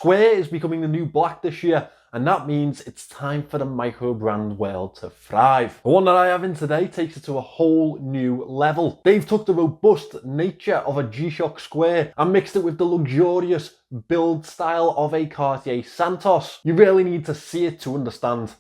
Square is becoming the new black this year, and that means it's time for the micro brand world to thrive. The one that I have in today takes it to a whole new level. They've took the robust nature of a Gshock Square and mixed it with the luxurious build style of a Cartier Santos. You really need to see it to understand.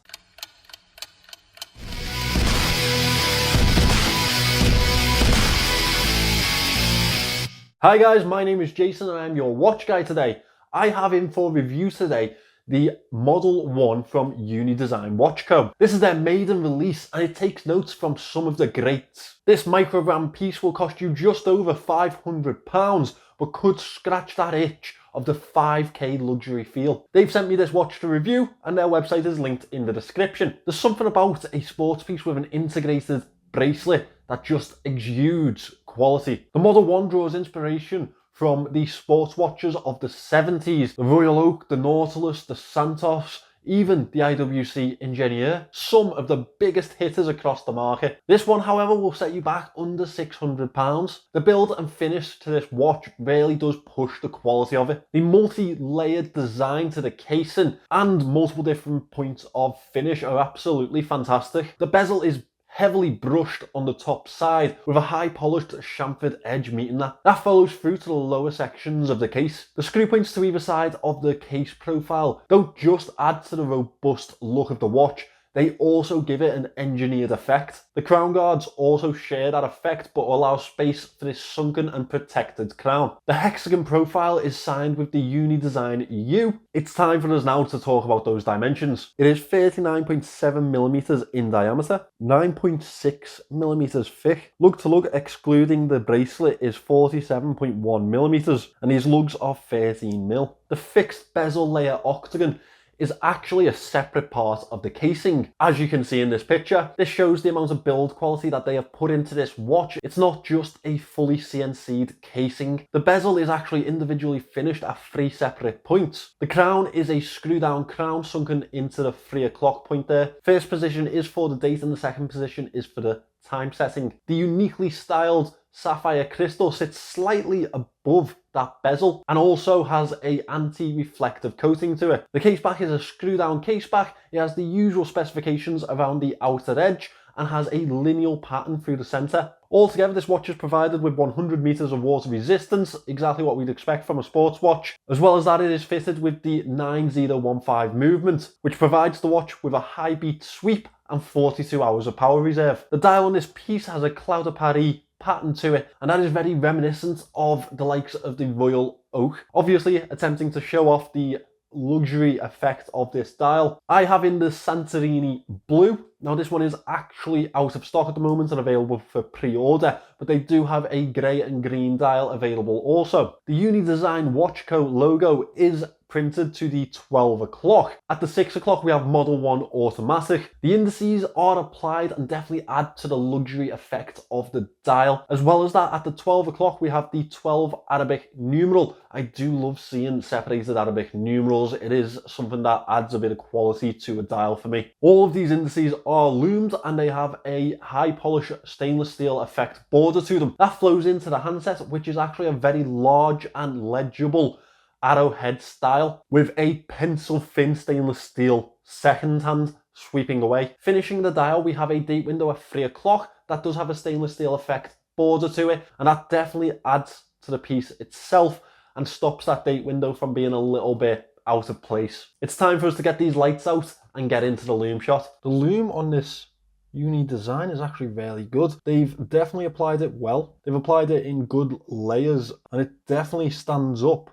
Hi guys, my name is Jason and I'm your watch guy today. I have in for review today the Model 1 from UniDesign Watch Co. This is their maiden release and it takes notes from some of the greats. This microgram piece will cost you just over £500, but could scratch that itch of the 5k luxury feel. They've sent me this watch to review and their website is linked in the description. There's something about a sports piece with an integrated bracelet that just exudes quality. The Model 1 draws inspiration from the sports watches of the 70s, the Royal Oak, the Nautilus, the Santos, even the IWC Ingenieur, some of the biggest hitters across the market. This one, however, will set you back under £600. The build and finish to this watch really does push the quality of it. The multi-layered design to the casing and multiple different points of finish are absolutely fantastic. The bezel is heavily brushed on the top side with a high polished chamfered edge meeting that. That follows through to the lower sections of the case. The screw points to either side of the case profile don't just add to the robust look of the watch, they also give it an engineered effect. The crown guards also share that effect but allow space for this sunken and protected crown. The hexagon profile is signed with the UniDesign U. It's time for us now to talk about those dimensions. It is 39.7mm in diameter, 9.6mm thick. Lug to lug excluding the bracelet is 47.1mm and these lugs are 13mm. The fixed bezel layer octagon is actually a separate part of the casing. As you can see in this picture, this shows the amount of build quality that they have put into this watch. It's not just a fully CNC'd casing. The bezel is actually individually finished at 3 separate points. The crown is a screw down crown sunken into the 3 o'clock point there. First position is for the date and the second position is for the time setting. The uniquely styled sapphire crystal sits slightly above that bezel and also has a anti-reflective coating to it. The case back is a screw down case back. It has the usual specifications around the outer edge and has a lineal pattern through the center. Altogether, this watch is provided with 100 meters of water resistance, exactly what we'd expect from a sports watch. As well as that, it is fitted with the 9015 movement, which provides the watch with a high beat sweep and 42 hours of power reserve. The dial on this piece has a Cloud de Paris pattern to it, and that is very reminiscent of the likes of the Royal Oak, obviously attempting to show off the luxury effect of this dial. I have in the Santorini blue. Now this one is actually out of stock at the moment and available for pre-order, but they do have a grey and green dial available also. The UniDesign Watch Co logo is printed to the 12 o'clock. At the 6 o'clock we have Model 1 automatic. The indices are applied and definitely add to the luxury effect of the dial. As well as that, at the 12 o'clock we have the 12 Arabic numeral. I do love seeing separated Arabic numerals. It is something that adds a bit of quality to a dial for me. All of these indices are loomed and they have a high polish stainless steel effect border to them. That flows into the handset, which is actually a very large and legible arrowhead style with a pencil thin stainless steel second hand sweeping away. Finishing the dial, we have a date window at 3 o'clock that does have a stainless steel effect border to it, and that definitely adds to the piece itself and stops that date window from being a little bit out of place. It's time for us to get these lights out and get into the lume shot. The lume on this UniDesign is actually really good. They've definitely applied it well. They've applied it in good layers and it definitely stands up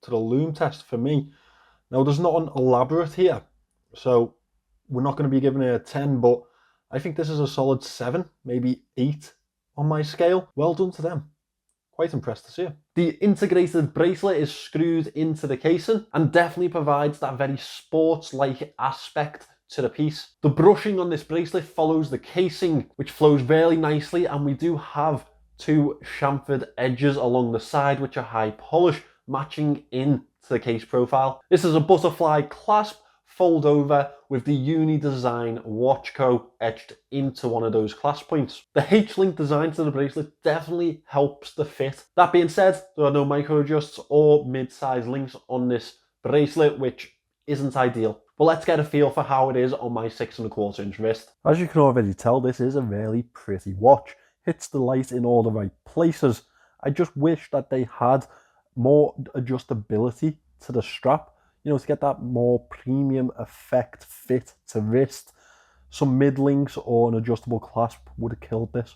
to the lume test for me. Now there's not an elaborate here, so we're not going to be giving it a 10, but I think this is a solid 7, maybe 8 on my scale. Well done to them. Quite impressed to see it. The integrated bracelet is screwed into the casing and definitely provides that very sports-like aspect to the piece. The brushing on this bracelet follows the casing, which flows very nicely, and we do have 2 chamfered edges along the side which are high polish, matching into the case profile. This is a butterfly clasp fold over with the UniDesign Watch Co etched into one of those clasp points. The H-link design to the bracelet definitely helps the fit. That being said, there are no micro adjusts or mid-size links on this bracelet, which isn't ideal. But let's get a feel for how it is on my 6¼ inch wrist. As you can already tell, this is a really pretty watch. Hits the light in all the right places. I just wish that they had more adjustability to the strap, you know, to get that more premium effect fit to wrist. Some mid-links or an adjustable clasp would have killed this.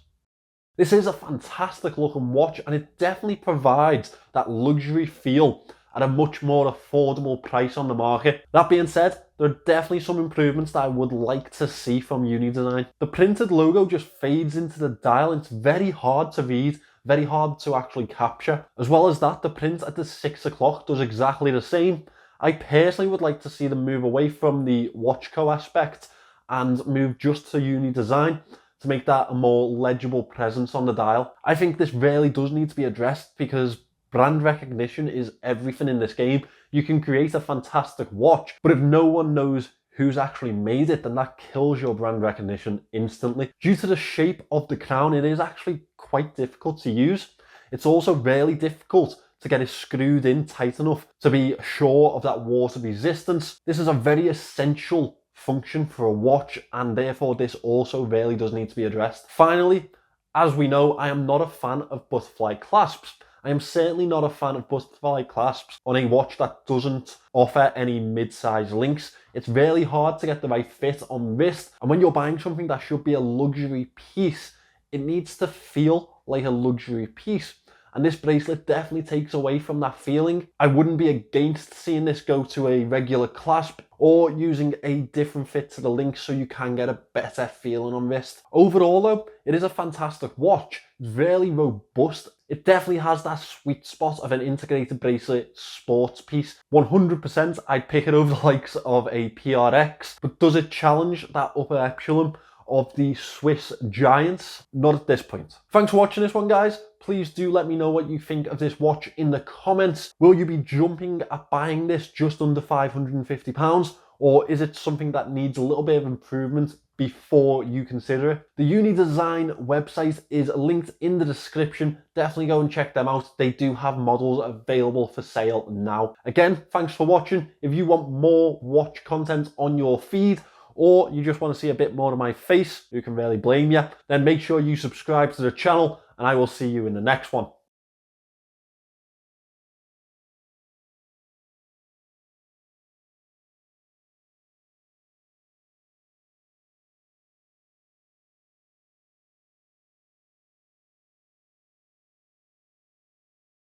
This is a fantastic looking watch, and it definitely provides that luxury feel at a much more affordable price on the market. That being said, there are definitely some improvements that I would like to see from UniDesign. The printed logo just fades into the dial, and it's very hard to read, very hard to actually capture. As well as that, the print at the 6 o'clock does exactly the same. I personally would like to see them move away from the WatchCo aspect and move just to UniDesign to make that a more legible presence on the dial. I think this really does need to be addressed because brand recognition is everything in this game. You can create a fantastic watch, but if no one knows who's actually made it, then that kills your brand recognition instantly. Due to the shape of the crown, it is actually quite difficult to use. It's also really difficult to get it screwed in tight enough to be sure of that water resistance. This is a very essential function for a watch, and therefore this also really does need to be addressed. Finally, as we know, I am not a fan of butterfly clasps. I am certainly not a fan of butterfly clasps on a watch that doesn't offer any mid-size links. It's really hard to get the right fit on wrist, and when you're buying something that should be a luxury piece, it needs to feel like a luxury piece. And this bracelet definitely takes away from that feeling. I wouldn't be against seeing this go to a regular clasp or using a different fit to the link so you can get a better feeling on wrist. Overall though, it is a fantastic watch. It's really robust. It definitely has that sweet spot of an integrated bracelet sports piece. 100% I'd pick it over the likes of a PRX, but does it challenge that upper echelon of the Swiss giants? Not at this point. Thanks for watching this one, guys. Please do let me know what you think of this watch in the comments. Will you be jumping at buying this just under £550, or is it something that needs a little bit of improvement before you consider it? The UniDesign website is linked in the description. Definitely go and check them out. They do have models available for sale now. Again, thanks for watching. If you want more watch content on your feed, or you just want to see a bit more of my face, who can really blame you, then make sure you subscribe to the channel, and I will see you in the next one.